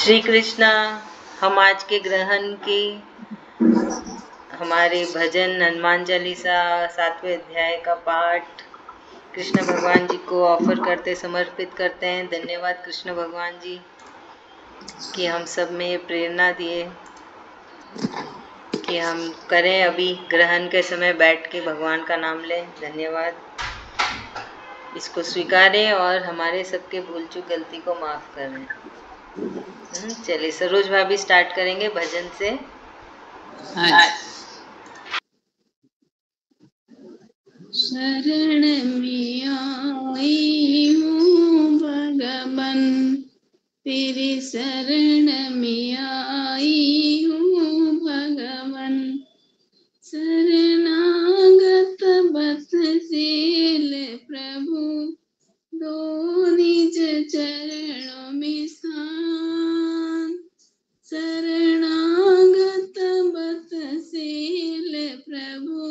श्री कृष्णा, हम आज के ग्रहण की हमारे भजन हनुमान चालीसा 7वें अध्याय का पाठ कृष्ण भगवान जी को ऑफर करते समर्पित करते हैं। धन्यवाद कृष्ण भगवान जी कि हम सब में ये प्रेरणा दिए कि हम करें, अभी ग्रहण के समय बैठ के भगवान का नाम लें। धन्यवाद, इसको स्वीकारें और हमारे सबके भूल चूक गलती को माफ़ करें। चलिए सरोज भाभी स्टार्ट करेंगे भजन से। शरण में आई हूँ भगवन, तेरी शरण में आई हूँ भगवन। शरणागत बत्सील प्रभु, दो निज चरणों में स्थान। शरणागत बत्सील प्रभु,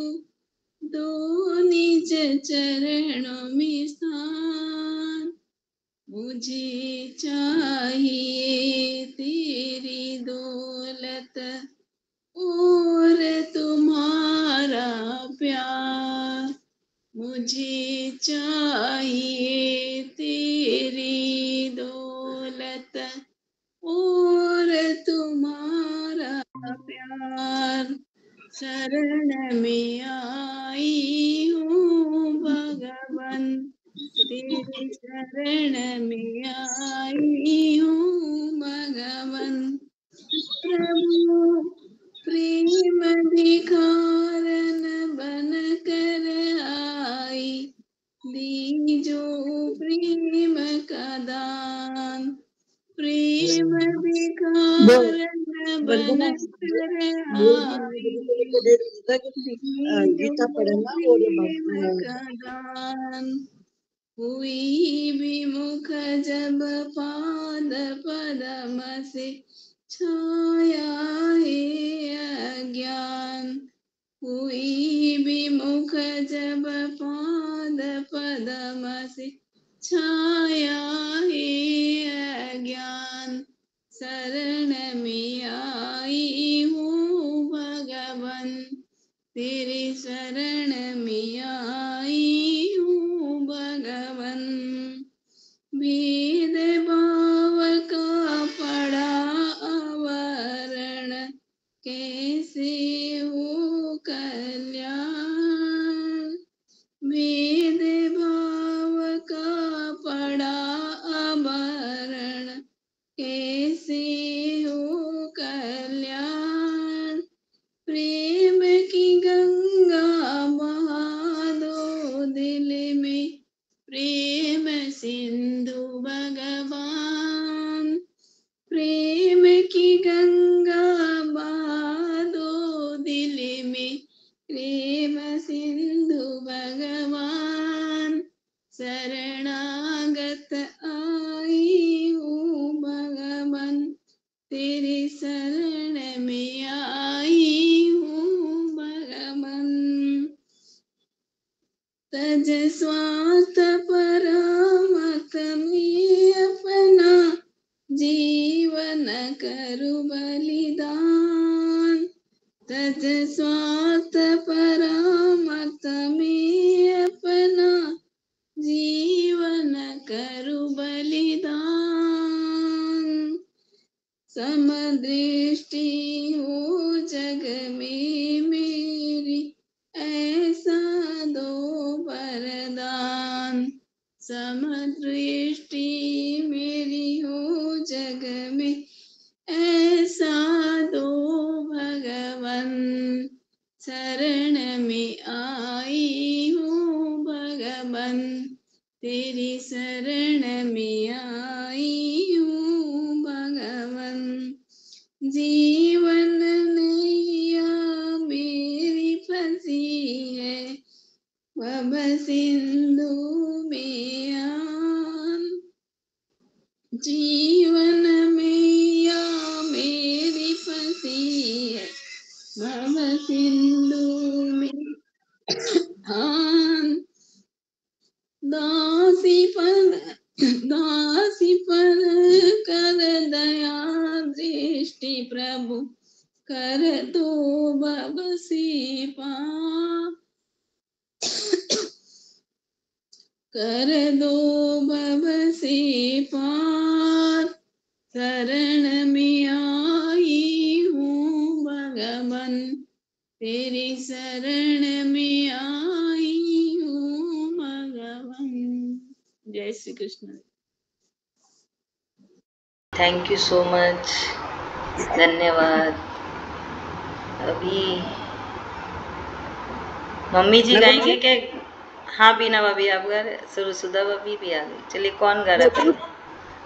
दो निज चरणों में स्थान। मुझे चाहिए तेरी दौलत और तुम्हारा प्यार। मुझे चाहिए तेरी दौलत और तुम्हारा प्यार। शरण में आई हूँ भगवन, तेरी शरण में आई हूँ भगवन। प्रभु प्रेम भिखारन बन कर आई, दीजो प्रेम का दान। प्रेम भिखारन बन कर आई, दीजो प्रेम का दान। हुई विमुख जब पाद पद्म से छाया है अज्ञान। हुई विमुख जब पाद पद्म से छाया है अज्ञान। शरण में आई हूँ भगवन, तेरी शरण में आई हूँ भगवन। भेद भाव का पड़ा आवरण, कैसे हो कल्याण। भेद भाव का पड़ा आवरण, कैसे हो कल्याण। प्रेम की गंगा बहा दो दिल में, प्रेम सिंधु भगवान। प्रेम की गंगा बहा दो दिल में, प्रेम सिंधु भगवान। शरणागत आई हूँ भगवन, तेरी शरण में आई हूँ भगवन। तज स्वार्थ परामत में अपना, जीवन करु बलिदान। तज स्वार्थ परामत में अपना, जीवन करु बलिदान। समदृष्टि हो जग में मेरी, ऐसा दो वरदान। समदृष्टि मेरी हो जग में, ऐसा दो भगवन। शरण में आई हूँ भगवन, तेरी शरण में आई हूँ भगवन। जीवन नैया मेरी फंसी है, भव सिंधु में आन। जीवन मैया मेरी फंसी है, भव सिंधु में आन। दासी पर कर दया कर दो बबसी पार, कर दो बबसी पार, शरण में आई हूँ भगवन, तेरी शरण में आई हूँ भगवन। जय Shri Krishna. Thank you so much, धन्यवाद। अभी मम्मी जी गाएंगे क्या? हाँ बीना भाभी आप गा रहे, सुधा भाभी भी आ गई। चलिए कौन गा रहा है?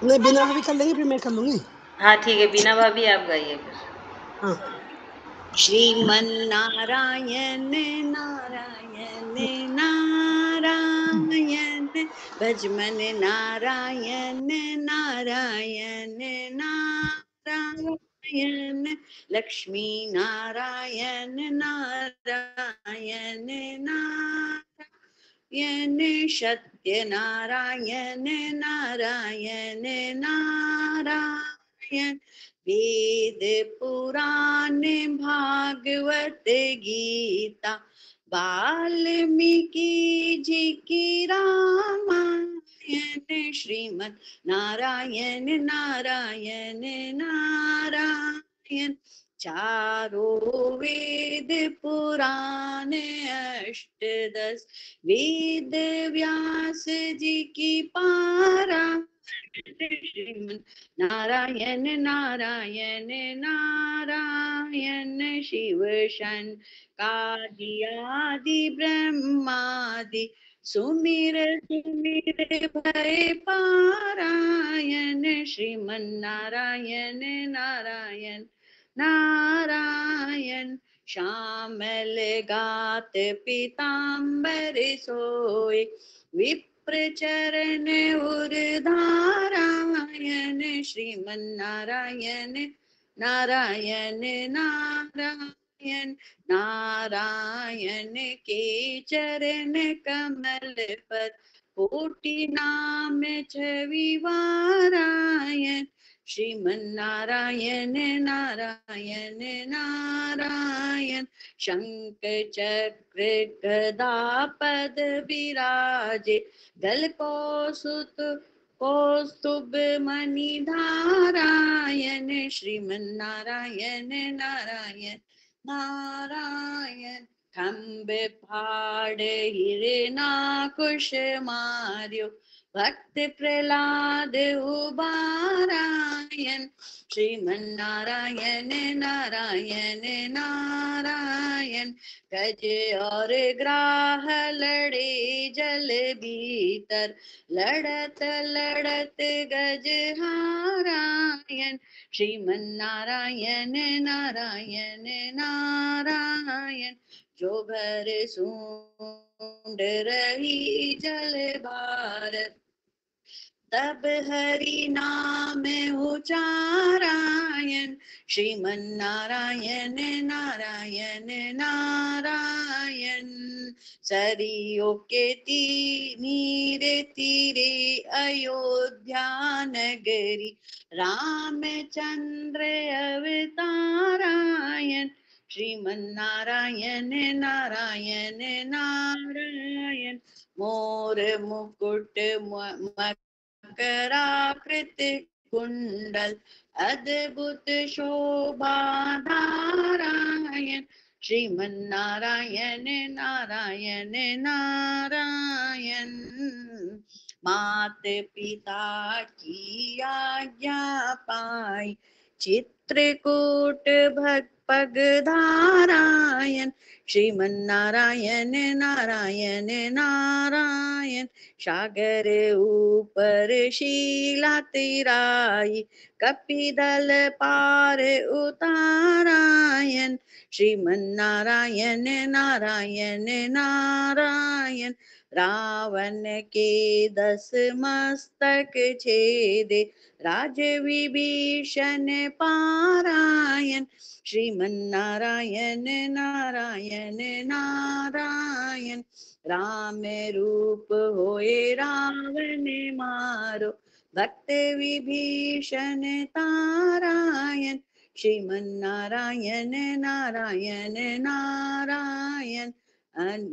नहीं बीना भाभी कर लेंगे, फिर मैं कर लूंगी। हाँ ठीक है, बीना भाभी आप गाइए फिर। हाँ। श्रीमन्नारायण नारायण नारायण, भजमन नारायण नारायण नारायण, लक्ष्मी नारायण नारायण नारायण, सत्य नारायण नारायण नारायण, वेद पुराण भागवत गीता, वाल्मीकि जी की रामायण, श्रीमद् नारायण नारायण नारायण, चारों वेद पुराण अष्टदश वेद व्यास जी की पारायण, श्रीमद् नारायण नारायण नारायण, शिव शंकादि ब्रह्मादि सुमिर सुमिर भय पारायण, श्रीमन्नारायण नारायण नारायण, श्यामल गात पीतांबर सोय, विप्र चरण उर्धारायण, श्रीमन्नारायण नारायण नारायण, नारायण के चरण कमल पर कोटि नाम छविवारायण, श्रीमन्नारायण नारायण नारायण, शंख चक्र गदा पद विराजे, गल कौस्तुभ मणि धारायण, श्रीमन्नारायण नारायण नारायण, खम्भ फाड़ हिरनाकुश मार्यो, भक्त प्रहलाद उबारायण, श्रीमन्नारायण नारायण नारायण, गज और ग्राह लड़े जल भीतर, लड़त लड़त गज हारायण, श्रीमन्नारायण नारायण नारायण, जो भर सूंड रही जल भारत, तब हरि नाम उचारायण, श्रीमन्नारायण नारायण नारायण, सरियों के तीरे तीरे अयोध्या नगरी, रामचंद्र अवतारायण, श्रीमन्नारायण नारायण नारायण, मोर मुकुट मकराकृत कुंडल, अद्भुत शोभा धारायण, श्रीमन्नारायण नारायण नारायण, मात पिता की आज्ञा पाई, चित्रकूट पग धारायण, श्रीमन्नारायण नारायण नारायण, सागर ऊपर शीला तिराई, कपिदल पार उतारायण, श्रीमन्नारायण नारायण नारायण, रावण के 10 मस्तक छेदे, राज विभीषण पारायण, श्रीमन्नारायण नारायण नारायण, राम रूप होए रावण मारो, भक्त विभीषण तारायण, श्रीमन्नारायण नारायण नारायण।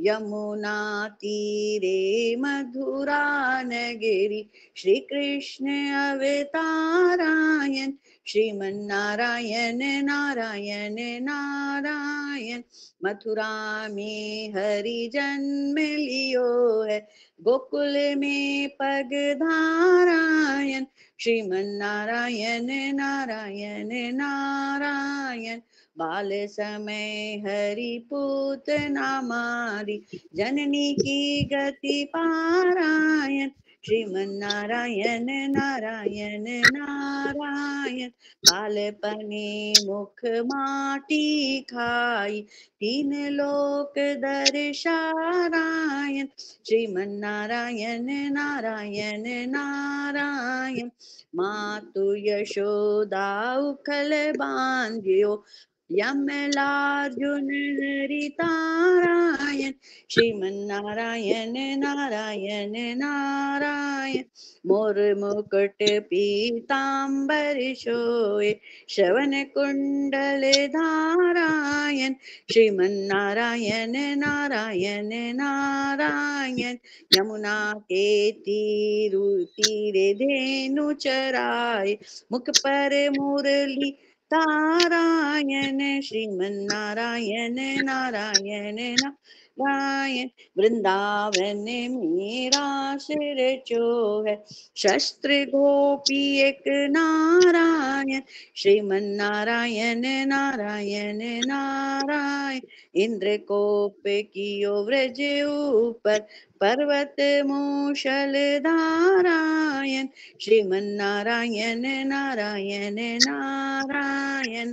यमुना तीरे मधुरा नगरी श्री कृष्ण अवतारायण। श्रीमन्नारायण नारायण नारायण। मथुरा में हरि जन्म लियो है, गोकुल में पग धारायण। श्रीमन्नारायण नारायण नारायण। बाल समय हरि पूतना मारी, जननी की गति पारायण। श्रीमन्नारायण नारायण नारायण। बालपने मुख माटी खाई, तीन लोक दर्शारायण। श्रीमन्नारायण नारायण नारायण। मातु यशोदा उखल बांध्यो, यमलार्जुन हरितारायण। श्रीमन्नारायण नारायण नारायण। मोर मुकुट पीतांबर शोए, श्रवण कुंडल धारायण। श्रीमन्नारायण नारायण नारायण। यमुना के तीरे धेनु चराए, मुख पर मुरली तारायण। श्रीमन्नारायण नारायण नारायण। वृंदावन मेरा सिर जो है, शस्त्र गोपी एक नारायण। श्रीमन्नारायण नारायण नारायण। इंद्र कोप कियो व्रज ऊपर, पर्वत मूषल धारायण। श्रीमन्नारायण नारायण नारायण।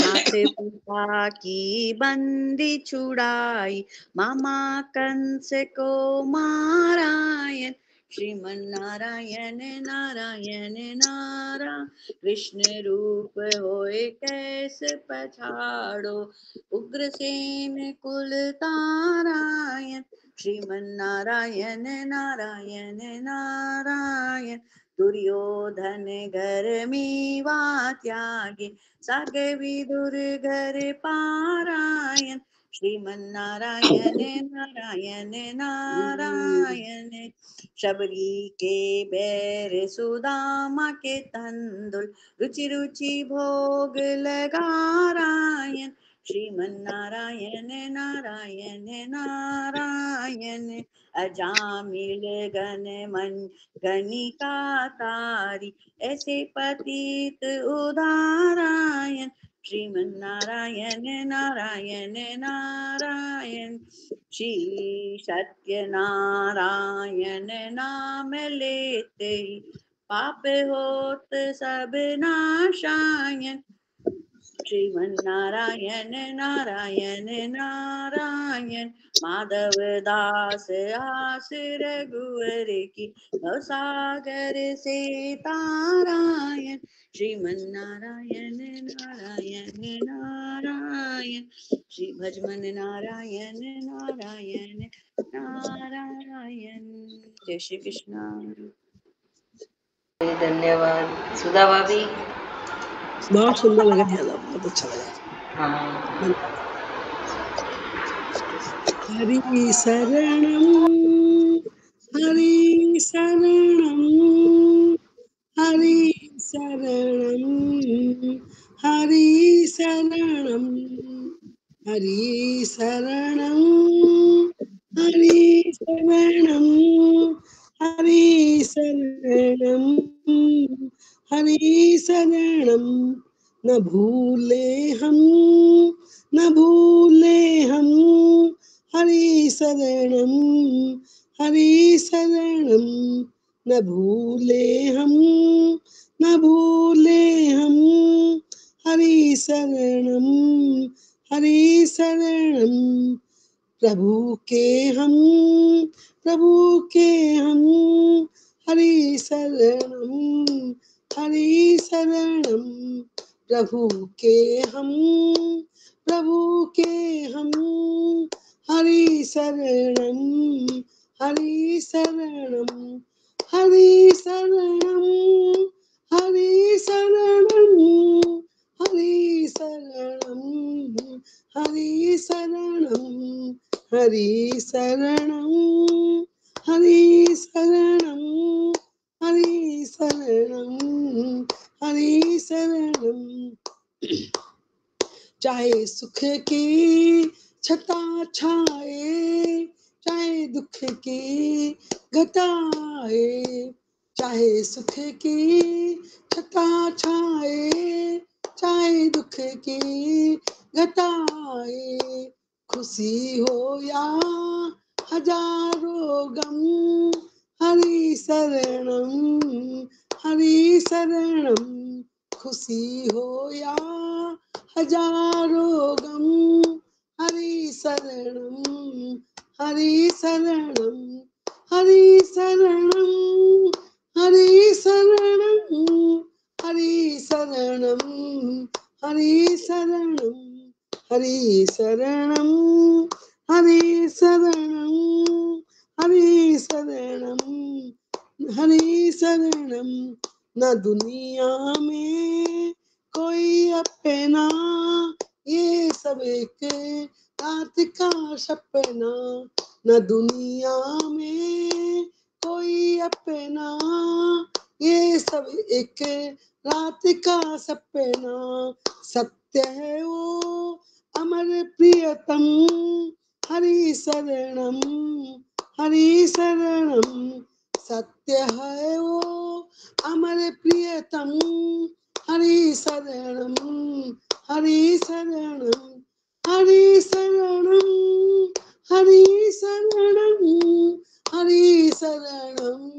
मात पिता की बंदी छुड़ाई, मामा कंस को मारायण। श्रीमन्नारायण नारायण नारायण। कृष्ण रूप होए कैस पछाड़ो, उग्रसेन कुल तारायण। श्रीमन्नारायण नारायण नारायण। दुर्योधन घर मीवा त्यागे, सागे विदुर घर पारायण। श्रीमन्नारायण नारायण नारायण। शबरी के बैर सुदामा के तंदुल, रुचि रुचि भोग लगारायण। श्रीमन्नारायण नारायण नारायण। अजामिल गण मन गणिका तारी, ऐसे पतित उदारायण। श्रीमन्नारायण नारायण नारायण। श्री सत्यनारायण नाम लेते ही, पाप होत सब नाशायन। श्रीमन्नारायण नारायण नारायण। माधव दास आस रघुवर की, सागर से तारायण। श्रीमन्नारायण नारायण नारायण। श्री भजमन नारायण नारायण नारायण। जय श्री कृष्ण। धन्यवाद सुधा भाभी। बहुत सुंदर लगा ज़्यादा, बहुत अच्छा लगा। हाँ हरि शरणम हरि शरणम हरि शरणम हरि शरणम हरि शरणम हरि शरणम हरि शरणम हरि शरणम। न भूले हम न भूले हम हरि शरणम हरि शरणम। न भूले हम न भूले हम हरि शरणम हरि शरणम। प्रभु के हम हरि शरणम हरि शरणम। प्रभु के हम हरि शरणम हरि शरणम हरि शरणम हरि शरणम हरि शरणं हरि शरणं हरि शरणं हरि शरणं। चाहे सुख की छटा छाए, चाहे दुख की घटाए, चाहे सुख की छटा छाए, चाहे दुख की घटाए, खुशी हो या हजारों गम, हरि शरणं हरि शरणं। खुशी हो या हजारों गम, हरि शरणं हरि शरणं हरि शरणं हरि शरणं हरि शरणं हरि शरणं हरि शरणं हरि शरणं हरि शरणं हरि शरणं। न दुनिया में कोई अपना, ये सब एक रात का सपना। न दुनिया में कोई अपना, ये सब एक रात का सपना। सत्य है वो अमर प्रियतम, हरि शरणं हरि शरणं। सत्य है वो अमर प्रियतम, हरि शरणं हरि शरणं हरि शरणं हरि शरणं हरि शरणं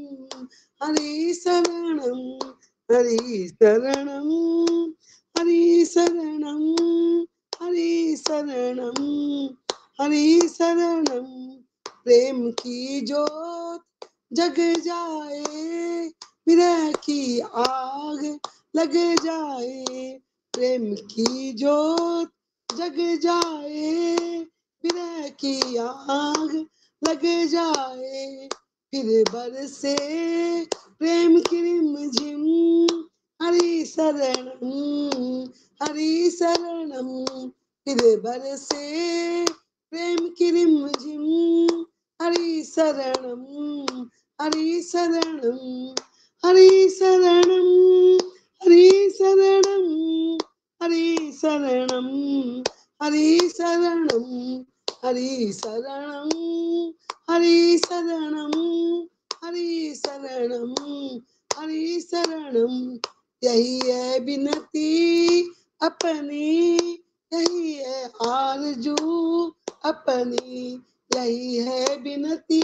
हरि शरणं हरि शरणं हरि शरणं हरि शरणं हरि शरणं। प्रेम की ज्योत जग जाए, विरह की आग लग जाए, प्रेम की ज्योत जग जाए, विरह की आग लग जाए, फिर बरसे प्रेम की रिमझिम, हरि शरणं हरि शरणं। फिर बरसे प्रेम की रिमझिम, हरि शरणं हरि शरणं हरि शरणं हरि शरणं हरि शरणं हरि शरणं हरि शरणं हरि शरणं हरि शरणं हरि शरणं। यही है विनती अपनी, यही है आरज़ू अपनी, यही है विनती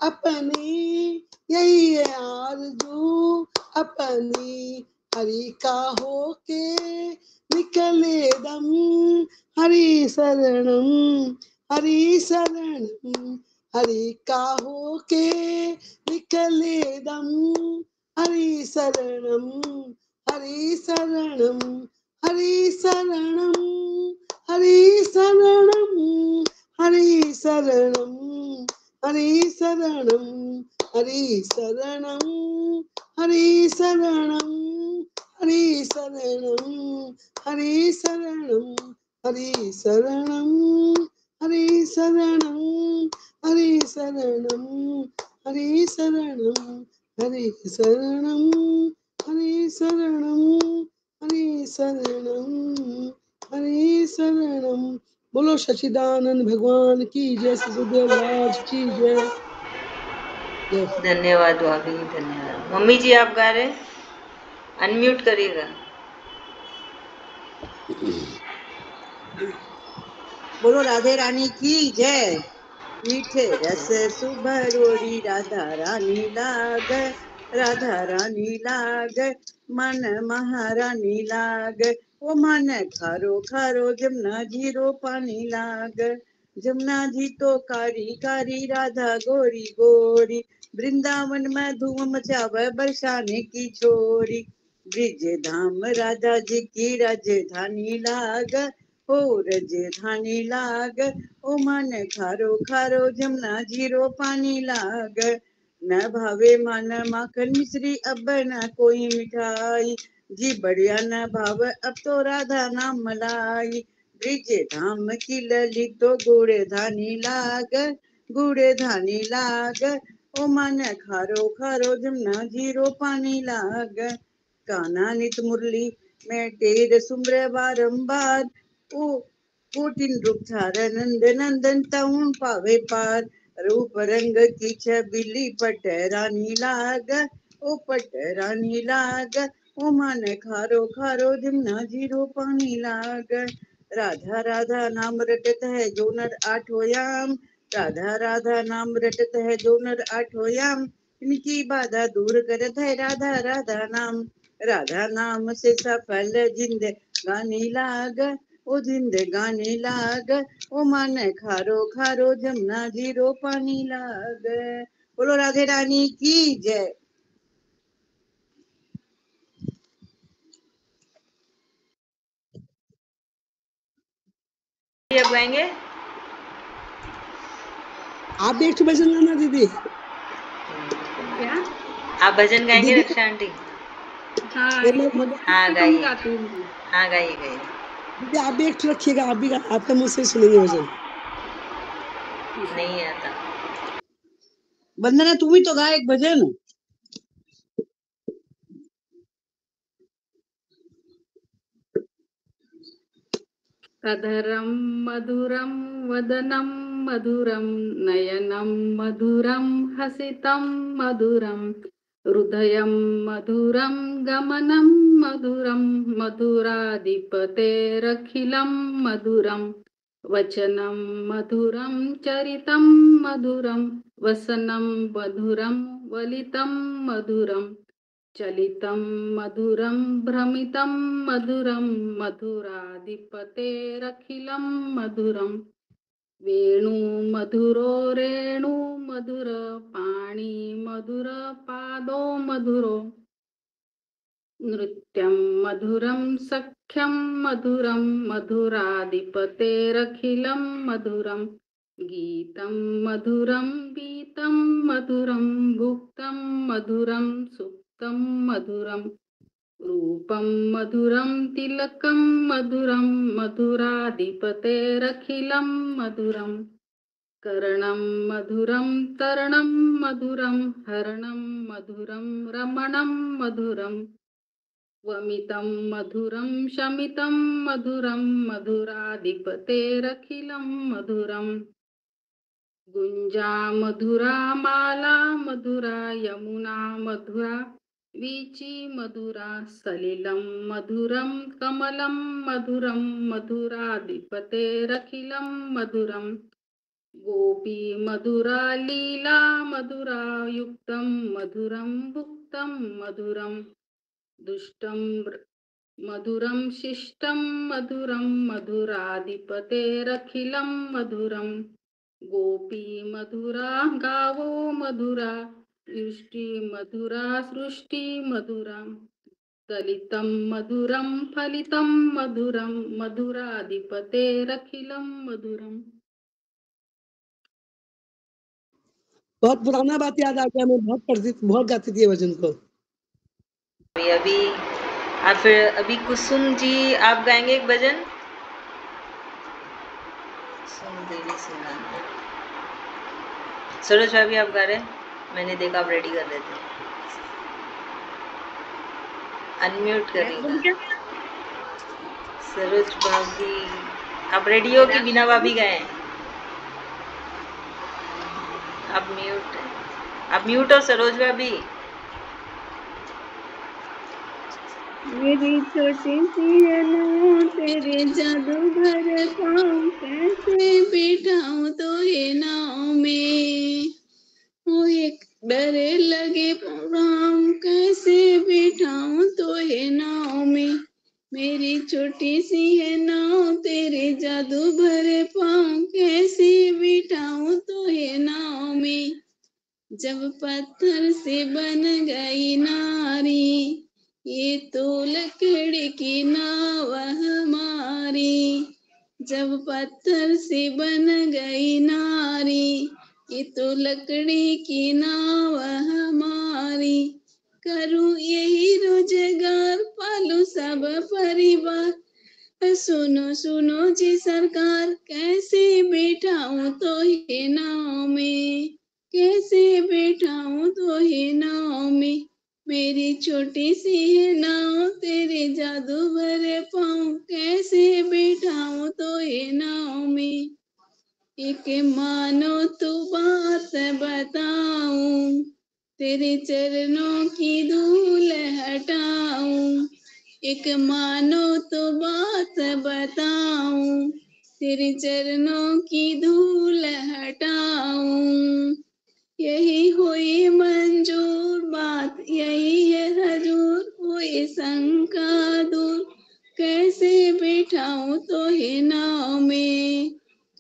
अपनी, यही है आरज़ू अपनी। हरि का होके निकले दम, हरि शरणं हरि शरणं हरि का होके निकले दम, हरि शरणं हरि शरणं हरि शरणं हरि शरणं हरि शरणं हरि शरणं हरि शरणं हरि शरणं हरि शरणं हरि शरणं हरि शरणं हरि शरणं हरि शरणं हरि शरणं हरि शरणं हरि शरणं हरि शरणं हरि शरणं। बोलो सच्चिदानंद भगवान की जय, श्री गुरुदेव राज की जय। जय श्री धन्यवाद भाभी, धन्यवाद। मम्मी जी आप गा रहे, अनम्यूट करिएगा। बोलो राधे रानी की जय। मीठे रस सुभरोड़ी राधा रानी लाग, राधा रानी लाग, मन महारानी लाग। ओ मन खारो खारो जमुना जी रो पानी लाग, जमुना जी तो कारी कारी राधा गोरी गोरी। वृंदावन में धूम मचावे बरसाने की छोरी, ब्रिज धाम राधा जी की राजधानी लाग, ओ राजधानी लाग। ओ मन खारो खारो जमुना जीरो पानी लाग, न भावे मन माखन मिश्री अब न कोई मिठाई, जी बढ़िया न भाव अब तो राधा नाम मलाई। ब्रिज धाम की ललितो गुड़ धानी लाग, गुड़ धानी लाग। ओ मन खारो खारो जमुना जीरो पानी लाग। कान्हा नित मुरली में टेर सुम्र बारंबार, ओ कोटिन रूप धार नंद नंदन तउन पावे पार। रूप रंग की छबिली पट रानी लाग, ओ पट रानी लाग। ओ मन खारो खारो जमुना जीरो पानी लाग। राधा राधा नाम रटत है जो नर आठो याम, राधा राधा नाम रटत है जो नर आठो याम। इनकी बाधा दूर करत है राधा राधा नाम, राधा नाम से सफल जिंद गानी लाग, ओ जिंद गानी लाग। ओ मन खारो खारो जमुना जीरो पानी लाग। बोलो राधे रानी की जय। अब गाएंगे। आप भी एक ठो भजन गाना दीदी। क्या? आप भजन गाएंगे दीदी रक्षा आंटी? हाँ, ये मैं हाँ तक हम गाइए, गाती हूँ। हाँ गाइए गाइए। दीदी आप भी एक ठो रखिएगा, आप भी आपका मुंह से सुनेंगे भजन। नहीं आता। वंदना तुम ही तो गा एक भजन। अधरं मधुरं वदनं मधुरं नयनं मधुरं हसितं मधुरं हृदयं मधुरं गमनं मधुरं मधुराधिपतेरखिलं मधुरं वचनं मधुरं चरितं मधुरं वसनं मधुरं वलितं मधुरं चलितं मधुरं भ्रमितं मधुरं मधुराधिपतेरखिलं मधुरं वेणु मधुरो रेणु मधुर पाणि मधुर पादो मधुरो नृत्यं मधुरं सख्यं मधुरं मधुराधिपतेरखिलं मधुरं गीतं मधुरं पीतं मधुरं भुक्तं मधुरं सुप्तं मधुरं रूपं मधुरं तिलकं मधुरं मधुराधिपतेरखिलं मधुरं कर्णं मधुरं तरणं मधुरं हरणं मधुरं रमणं मधुरं वमितं मधुरं शमितं मधुरं मधुराधिपतेरखिलं मधुरं गुञ्जा मधुरा माला मधुरा यमुना मधुरा वीची मधुरा सलिलं मधुरं कमलं मधुरं मधुराधिपतेरखिलं मधुरं गोपी मधुरा लीला मधुरा युक्तं मधुरं भुक्तं मधुरं दुष्टं मधुरं शिष्टं मधुरं मधुराधिपतेरखिलं मधुरं गोपी मधुरा गावो मधुरा सृष्टि मधुरा सृष्टि मधुरा दलितं मधुरं फलितं मधुरं मधुराधिपतेरखिलं मधुरम्। बहुत पुराना बात याद आ गया, मैं बहुत गाती थी ये भजन को। अभी आप फिर अभी कुसुम जी आप गाएंगे एक भजन। कुसुम देवी सुनाना। सरोज भाभी आप गा रहे हैं, मैंने देखा आप रेडी कर रहे थे। अनम्यूट करिएगा। सरोज भाभी आप रेडी हो कि बिना भाभी गाए? आप म्यूट हो सरोज भाभी। मेरी छोटी सी नाव तेरे जादू भर पाऊं, कैसे बिठाऊं तो ये नाव में, ओ एक डरे लगे राम, कैसे बिठाऊं तो ये नाव में। मेरी छोटी सी है नाव तेरे जादू भरे पाऊं, कैसे बिठाऊं तो ये नाव में। जब पत्थर से बन गई नारी, ये तो लकड़ी की नाव हमारी। जब पत्थर से बन गई नारी, ये तो लकड़ी की नाव हमारी। करूं यही रोजगार, पालू सब परिवार, सुनो सुनो जी सरकार, कैसे बैठाऊं तो हे नाव में, कैसे बैठाऊं तो हे नाव में। मेरी छोटी सी है नाव, तेरे जादू भरे पाँव, कैसे बैठाऊं तो हे नाव में। एक मानो तू बात बताऊं, तेरे चरणों की धूल हटाऊं। एक मानो तो बात बताऊं, तेरे चरणों की धूल हटाऊं। यही हुई मंजूर बात, यही है हजूर, हुई शंका दूर। कैसे बैठाऊं तो हे नाव में,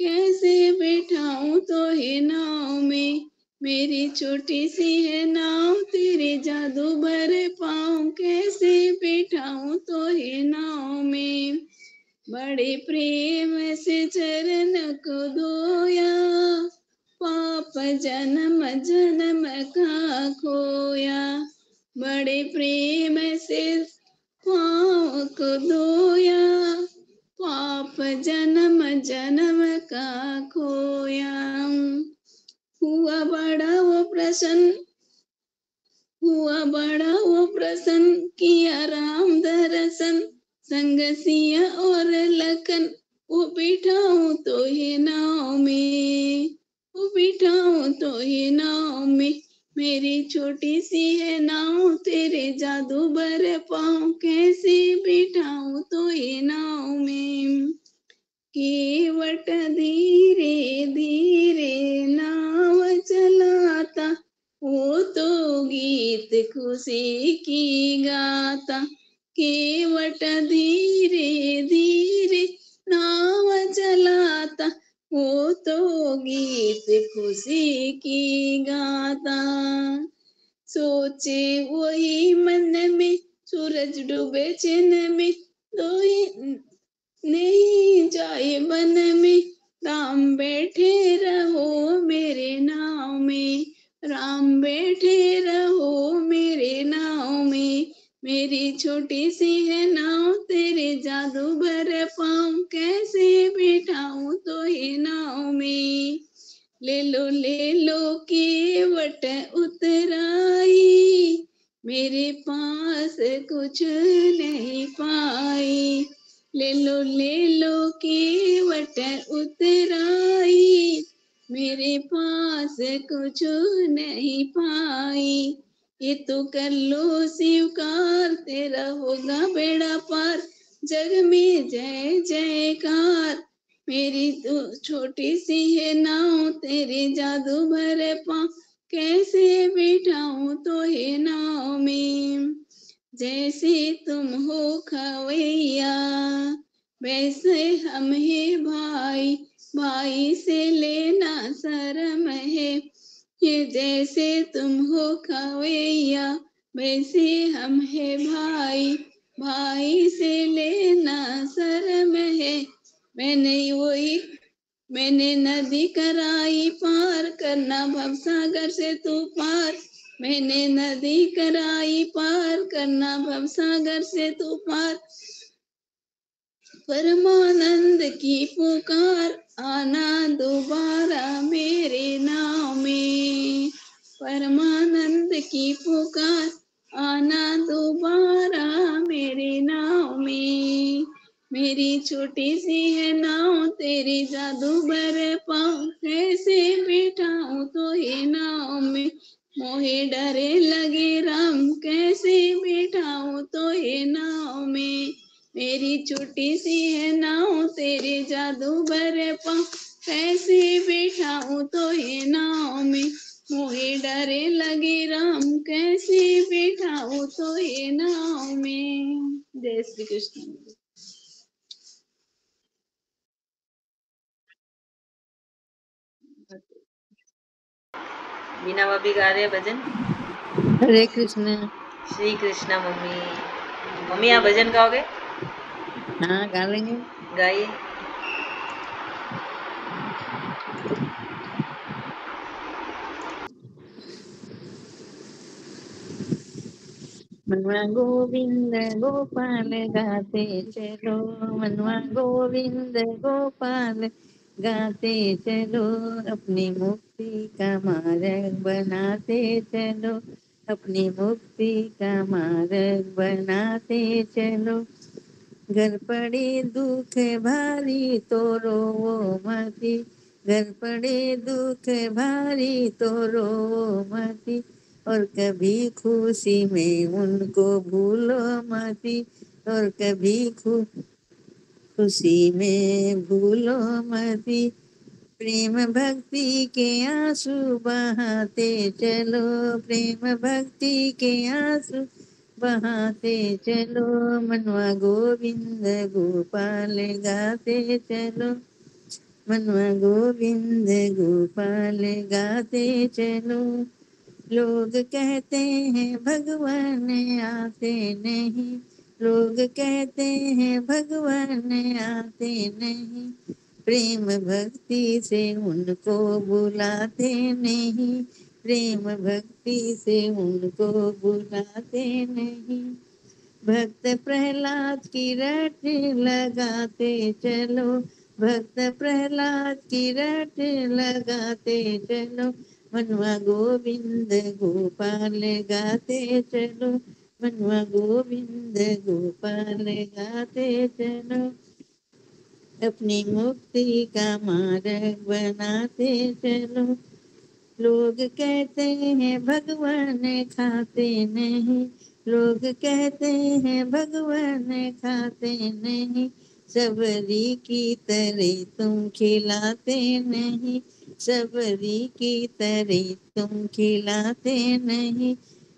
कैसे बैठाऊं तो हे नाव में। मेरी छोटी सी है नाव, तेरे जादू भरे पाँव, कैसे बैठाऊं तो हे नाव में। बड़े प्रेम से चरण को धोया, पाप जन्म जन्म का खोया। बड़े प्रेम से पाँव को धोया, पाप जन्म जन्म का खोया। हुआ बड़ा वो प्रसन्न, हुआ बड़ा वो प्रसन्न, किया राम दर्शन। संग सिया और लखन, वो बिठाऊं तो हे नाव में, वो बिठाऊं तो हे नाव में। मेरी छोटी सी है नाव, तेरे जादू भरे पाँव, कैसे बिठाऊं तो हे नाव में। केवट धीरे धीरे नाव चलाता, वो तो गीत खुशी की गाता। केवट धीरे धीरे नाव चलाता, वो तो गीत खुशी की गाता। सोचे वही मन में, सूरज डूबे चिन्ह में, दो नहीं जाए वन में। राम बैठे रहो मेरे नाव में, राम बैठे रहो मेरे नाव में। मेरी छोटी सी है नाव, तेरे जादू भरे पाँव, कैसे बैठाऊं तो हे नाव में। ले लो केवट उतराई, मेरे पास कुछ नहीं पाई। ले लो केवट उतराई, मेरे पास कुछ नहीं पाई। ये तो कर लो स्वीकार, तेरा होगा बेड़ा पार, जग में जय जयकार। मेरी तो छोटी सी है नाव, तेरे जादू भरे पाँव, कैसे बिठाऊं तो हे नाव में। जैसे तुम हो खवैया, वैसे हम है भाई, भाई से लेना शर्म है। ये जैसे तुम हो खवैया, वैसे हम है भाई, भाई से लेना शर्म है। मैंने नदी कराई पार, करना भवसागर से तू पार। मैंने नदी कराई पार, करना भवसागर से तू पार। परमानंद की पुकार, आना दोबारा मेरे नाव में। परमानंद की पुकार, आना दोबारा मेरे नाव में। मेरी छोटी सी है नाव, तेरी जादू भरे पाँव, कैसे बिठाऊं तो हे नाव में। मोहे डरे लगे राम, कैसे बिठाऊं तो हे नाव में। मेरी छोटी सी है नाव, तेरे जादू भरे पाँव, कैसे बिठाऊं तो हे नाव में। मोहे डरे लगे राम, कैसे बिठाऊं तो हे नाव में। जय श्री कृष्ण। बीना भाभी गा रहे हैं भजन। हरे कृष्ण। श्री कृष्णा मम्मी। मम्मी आप भजन गाओगे? हाँ गा लेंगे। गाइए। मनवा गोविंद गोपाल गाते चलो, मनवा गोविंद गोपाल गाते चलो, अपनी मुक्ति का मार्ग बनाते चलो, अपनी मुक्ति का मार्ग बनाते चलो। घर पड़े दुख भारी तो रोवो मती, घर पड़े दुख भारी तो रोवो मती, और कभी खुशी में उनको भूलो मती, और कभी खुशी में भूलो मती। प्रेम भक्ति के आंसू बहाते चलो, प्रेम भक्ति के आंसू बहाते चलो, मनवा गोविंद गोपाल गाते चलो, मनवा गोविंद गोपाल गाते चलो। लोग कहते हैं भगवान आते नहीं, लोग कहते हैं भगवान आते नहीं, प्रेम भक्ति से उनको बुलाते नहीं, प्रेम भक्ति से उनको बुलाते नहीं। भक्त प्रहलाद की रट लगाते चलो, भक्त प्रहलाद की रट लगाते चलो, मनवा गोविंद गोपाल गाते चलो, मनवा गोविंद गोपाल गाते चलो, अपनी मुक्ति का मार्ग बनाते चलो। लोग कहते हैं भगवान खाते नहीं, लोग कहते हैं भगवान खाते नहीं, सबरी की तरह तुम खिलाते नहीं, सबरी की तरह तुम खिलाते नहीं।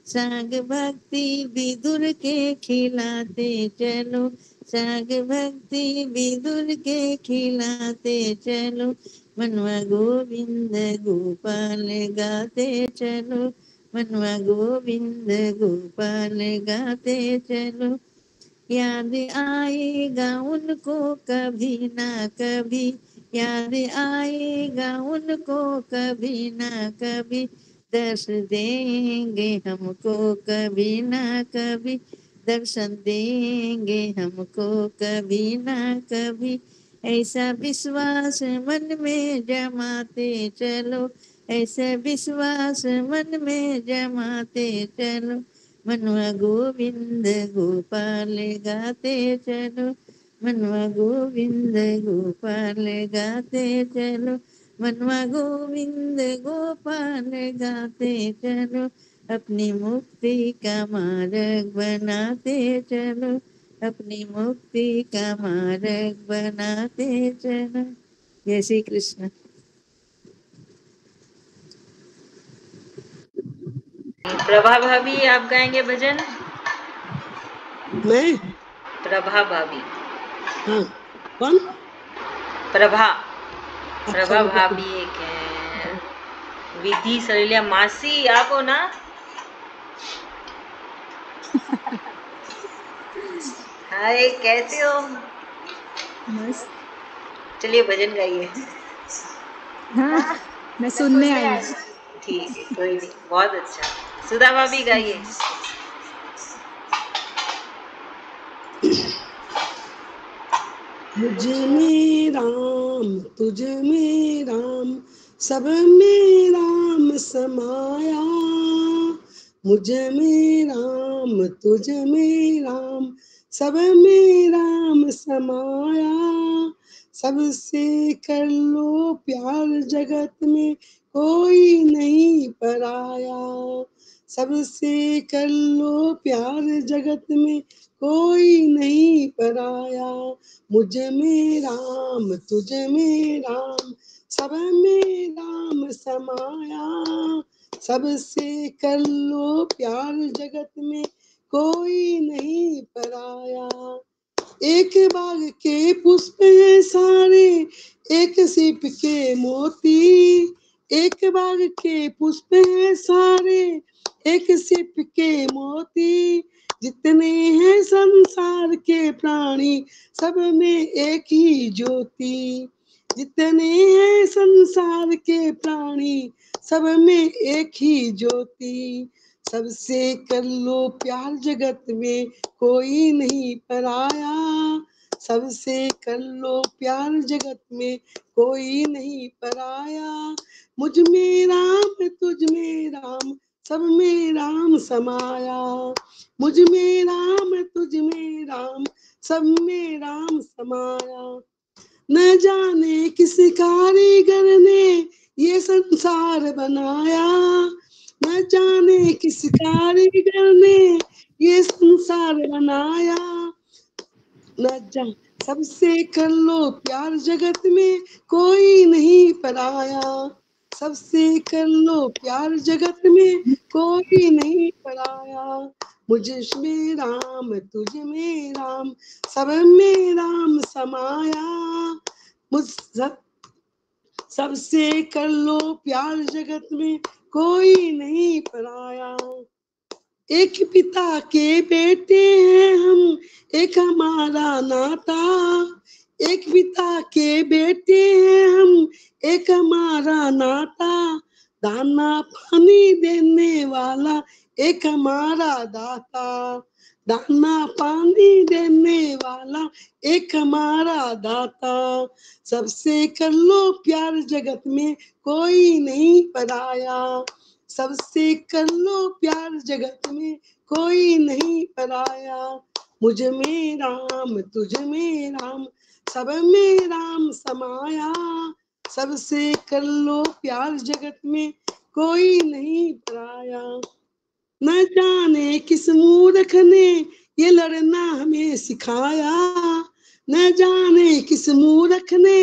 साग भक्ति विदुर के खिलाते चलो, साग भक्ति विदुर के खिलाते चलो, मनवा गोविंद गोपाल गाते चलो, मनवा गोविंद गोपाल गाते चलो। याद आएगा उनको कभी ना कभी, याद आएगा उनको कभी ना कभी, दर्श देंगे हमको कभी ना कभी, दर्शन देंगे हमको कभी ना कभी। ऐसा विश्वास मन में जमाते चलो, ऐसा विश्वास मन में जमाते चलो, मनवा गोविंद गोपाल गाते चलो, मनवा गोविंद गोपाल गाते चलो, मनवा गोविंद गोपाल गाते चलो, अपनी मुक्ति का मार्ग बनाते चलो, अपनी मुक्ति का मार्ग बनाते चलो। जय श्री कृष्ण। प्रभा भाभी आप गाएंगे भजन? मैं? प्रभा भाभी। हाँ, कौन? प्रभा, अच्छा, प्रभा वो भाभी एक है। विधि सलिला मासी आप हो ना? हाय, कैसे हो? बस चलिए भजन गाइए। हाँ, मैं सुनने आई। ठीक है, कोई नहीं, बहुत अच्छा। सुधा भाभी गाइए। मुझ में राम तुझ में राम सब में राम समाया, मुझ में राम तुझ में राम सब में राम समाया। सबसे कर लो प्यार जगत में कोई नहीं पराया, सबसे कर लो प्यार जगत में कोई नहीं पराया। मुझ में राम तुझ में राम सब में राम समाया, सबसे कर लो प्यार जगत में कोई नहीं पराया। एक बाग के पुष्प हैं सारे, एक सीप के मोती, एक बाग के पुष्प हैं सारे, एक सीप के मोती, जितने हैं संसार के प्राणी सब में एक ही ज्योति, जितने हैं संसार के प्राणी सब में एक ही ज्योति। सबसे कर लो प्यार जगत में कोई नहीं पराया। सबसे कर लो प्यार जगत में कोई नहीं पराया। मुझ में राम तुझ में राम सब में राम समाया। मुझ में राम तुझ में राम सब में राम समाया। न जाने किस कारीगर ने ये संसार बनाया। न जाने किस कारीगर ने ये संसार बनाया। न जा सबसे कर लो प्यार जगत में कोई नहीं पराया। सबसे कर लो प्यार जगत में कोई नहीं पराया। मुझ में राम तुझ में राम सब में राम समाया। मुझ सबसे कर लो प्यार जगत में कोई नहीं पराया। एक पिता के बेटे हैं हम, एक हमारा नाता। एक पिता के बेटे हैं हम, एक हमारा नाता। दाना पानी देने वाला एक हमारा दाता। दाना पानी देने वाला एक हमारा दाता। सबसे कर लो प्यार जगत में कोई नहीं पराया। सबसे कर लो प्यार जगत में कोई नहीं पराया। मुझ में राम तुझ में राम सब में राम समाया। सबसे कर लो प्यार जगत में कोई नहीं पराया। न जाने किस मूर्ख ने ये लड़ना हमें सिखाया। न जाने किस मूर्ख ने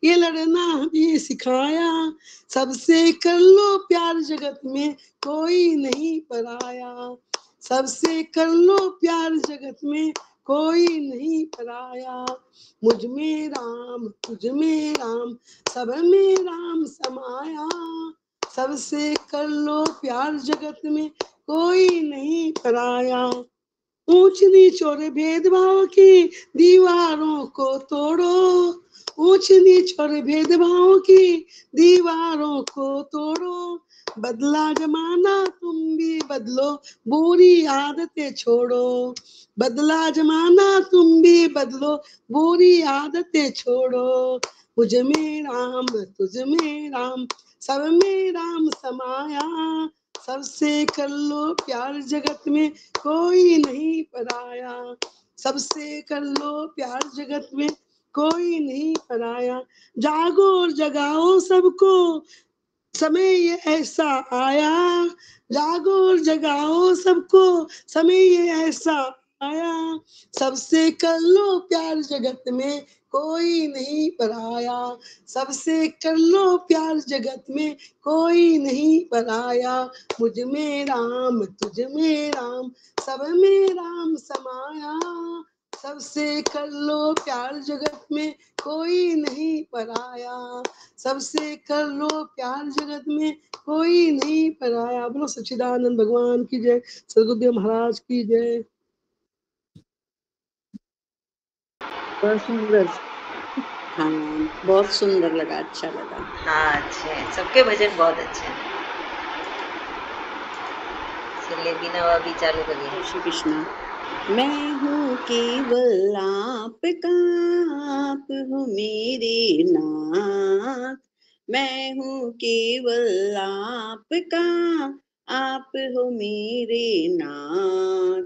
ये लड़ना हमें सिखाया। सबसे कर लो प्यार जगत में कोई नहीं पराया। सबसे कर लो प्यार जगत में कोई नहीं पराया। मुझ में राम तुझ में राम सब में राम समाया। सबसे कर लो प्यार जगत में कोई नहीं पराया। ऊंच नीच और भेदभाव की दीवारों को तोड़ो। ऊंच नीच और भेदभाव की दीवारों को तोड़ो। बदला जमाना तुम भी बदलो, बुरी आदतें छोड़ो। बदला जमाना तुम भी बदलो, बुरी आदतें छोड़ो। मुझ में राम तुझ में राम सब में राम समाया। सबसे कर लो प्यार जगत में कोई नहीं पराया। सबसे कर लो प्यार जगत में कोई नहीं पराया। जागो और जगाओ सबको, समय ये ऐसा आया। जागो और जगाओ सबको, समय ये ऐसा आया। सबसे कर लो प्यार जगत में कोई नहीं पराया। सबसे कर लो प्यार जगत में कोई नहीं पराया। मुझ में राम तुझ में राम सब में राम समाया। सबसे कर लो प्यार जगत में कोई नहीं पराया। सबसे कर लो प्यार जगत में कोई नहीं पराया। बोलो सच्चिदानंद भगवान की जय, सदगुरुदेव महाराज की जय। बहुत सुंदर। हाँ, बहुत सुंदर लगा, अच्छा लगा। हाँ अच्छे हैं, सबके भजन बहुत अच्छे हैं। चलिए बिना अभी चालू करिए। जय श्री कृष्ण। मैं हूँ केवल आपका, आप हो मेरे नाथ। मैं हूँ केवल आपका, आप हो मेरे नाथ।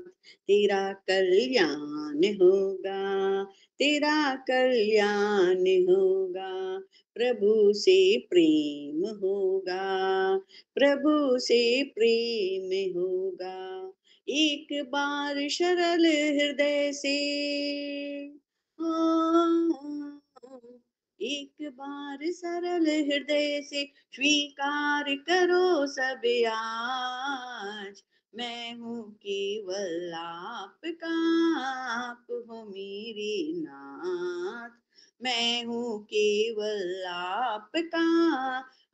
तेरा कल्याण होगा, तेरा कल्याण होगा। प्रभु से प्रेम होगा, प्रभु से प्रेम होगा। एक बार सरल हृदय से, ओ, एक बार सरल हृदय से स्वीकार करो सब आज। मैं हूँ केवल आपका, आप हो मेरे नाथ। मैं हूँ केवल आपका,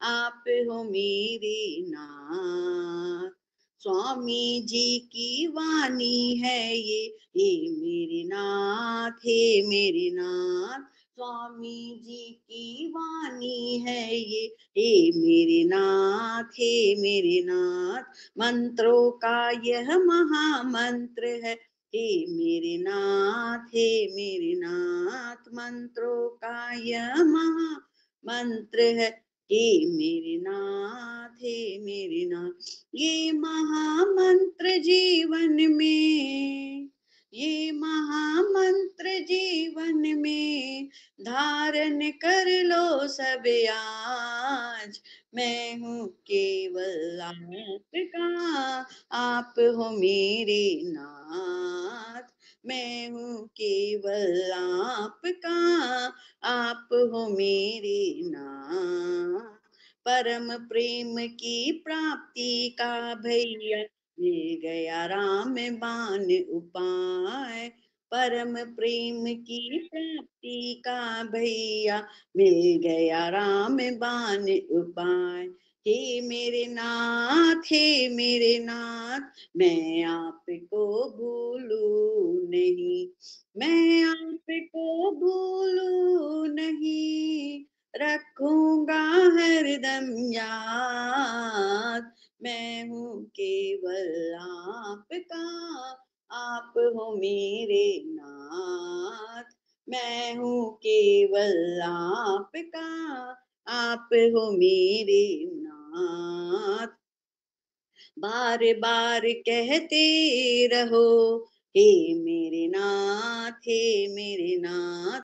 आप हो मेरे नाथ। स्वामी जी की वाणी है ये मेरे नाथ, हे मेरे नाथ। स्वामी जी की वाणी है ये, हे मेरे नाथ, हे मेरे नाथ, मंत्रों का यह महामंत्र है, हे मेरे नाथ, हे मेरे नाथ, मंत्रों का यह महामंत्र है, हे मेरे नाथ, हे मेरे नाथ। ये महामंत्र जीवन में, ये महामंत्र जीवन में धारण कर लो सब आज। मैं हूँ केवल आपका, आप हो मेरे नाथ। मैं हूँ केवल आपका, आप हो मेरे नाथ। परम प्रेम की प्राप्ति का भैया मिल गया राम बाण उपाय। परम प्रेम की प्राप्ति का भैया मिल गया राम बाण उपाय। हे मेरे नाथ, हे मेरे नाथ, मैं आपको भूलू नहीं, मैं आपको भूलू नहीं, रखूंगा हरदम याद। मैं हूँ केवल आपका, आप हो मेरे नाथ। मैं हूँ केवल आपका, आप हो मेरे नाथ। बार बार कहते रहो, हे मेरे नाथ, हे मेरे नाथ।